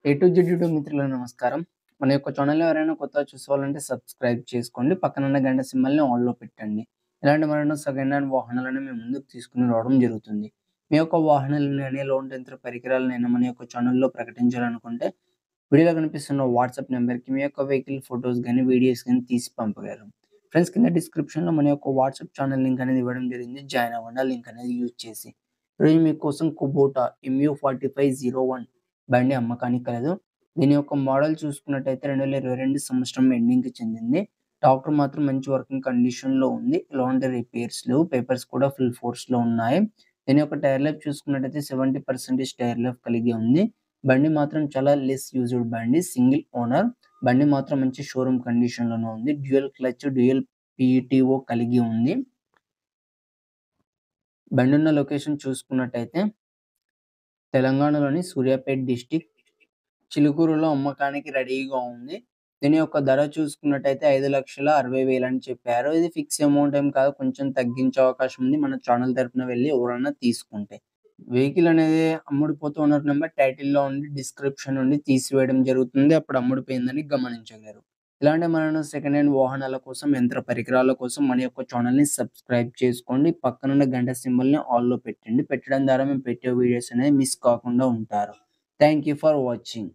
A to Z YouTube మిత్రులకు నమస్కారం. మన యొక్క ఛానల్‌ని ఎవరైనా కొత్తగా చూసేవాళ్ళంటే సబ్స్క్రైబ్ చేసుకోండి. పక్కనున్న గంట సింబల్‌ని ఆల్‌లో పెట్టండి. ఇలాంటి మరెన్నో సెకండ్ హ్యాండ్ వాహనాలను మేము ముందుకు తీసుకొని రావడం జరుగుతుంది. మీ యొక్క వాహనాలను గాని, లోన్ యంత్ర పరికరాలనైనా మన యొక్క ఛానల్‌లో ప్రకటించాలనుకుంటే వీడియోలో కనిపిస్తున్న వాట్సాప్ నంబర్‌కి మీ యొక్క వెహికల్ ఫోటోస్ గాని, వీడియోస్ గాని తీసి పంపగలరు. ఫ్రెండ్స్ కింద డిస్క్రిప్షన్‌లో మన యొక్క వాట్సాప్ ఛానల్ లింక్ అనేది ఇవ్వడం జరిగింది. జాయిన్ అవ్వండి. ఆ లింక్ అనేది యూజ్ చేసి. ఈరోజు మీకోసం కుబోటా MU4501 బండి అమ్మకానికి కలదు. దీని యొక్క మోడల్ చూసుకున్నట్టయితే 2022 సంవత్సరం ఎండింగ్‌కి చెందింది. టాక్టర్ మాత్రం మంచి వర్కింగ్ కండిషన్‌లో ఉంది. ఎలాంటి రిపేర్స్ లేవు. పేపర్స్ కూడా ఫుల్ ఫోర్స్‌లో ఉన్నాయి. దీని యొక్క టైర్ లైఫ్ చూసుకున్నట్టయితే 70% టైర్ లైఫ్ కలిగి ఉంది. బండి మాత్రం చాలా లెస్ యూజ్డ్ బండి. Single owner. బండి మాత్రం మంచి షోరూమ్ కండిషన్‌లోనే ఉంది. డ్యూయల్ క్లచ్, డ్యూయల్ PTO కలిగి ఉంది. బండున్న లొకేషన్ చూసుకున్నట్టయితే తెలంగాణలోని సూర్యాపేట్ డిస్ట్రిక్ట్ చిలుకూరులో అమ్మకానికి రెడీగా ఉంది. దీని యొక్క ధర చూసుకున్నట్టయితే 5,60,000 అని చెప్పారు. ఇది ఫిక్స్ అమౌంట్ ఏం కాదు. కొంచెం తగ్గించే అవకాశం ఉంది. మన ఛానల్ తరపున వెళ్లి ఎవరైనా తీసుకుంటే. వెహికల్ అనేది అమ్ముడుపోతూ ఓనర్ నంబర్ టైటిల్‌లో ఉండి డిస్క్రిప్షన్ నుండి తీసివేయడం జరుగుతుంది. అప్పుడు అమ్ముడుపోయిందని గమనించగలరు. ఇలాంటి మరెన్నో సెకండ్ హ్యాండ్ వాహనాల కోసం, యంత్ర పరికరాల కోసం మన యొక్క ఛానల్‌ని సబ్స్క్రైబ్ చేసుకోండి. పక్కనున్న గంట సింబల్‌ని ఆల్‌లో పెట్టండి. పెట్టడం ద్వారా మేము పెట్టే వీడియోస్ అనేవి మిస్ కాకుండా ఉంటారు. Thank you for watching.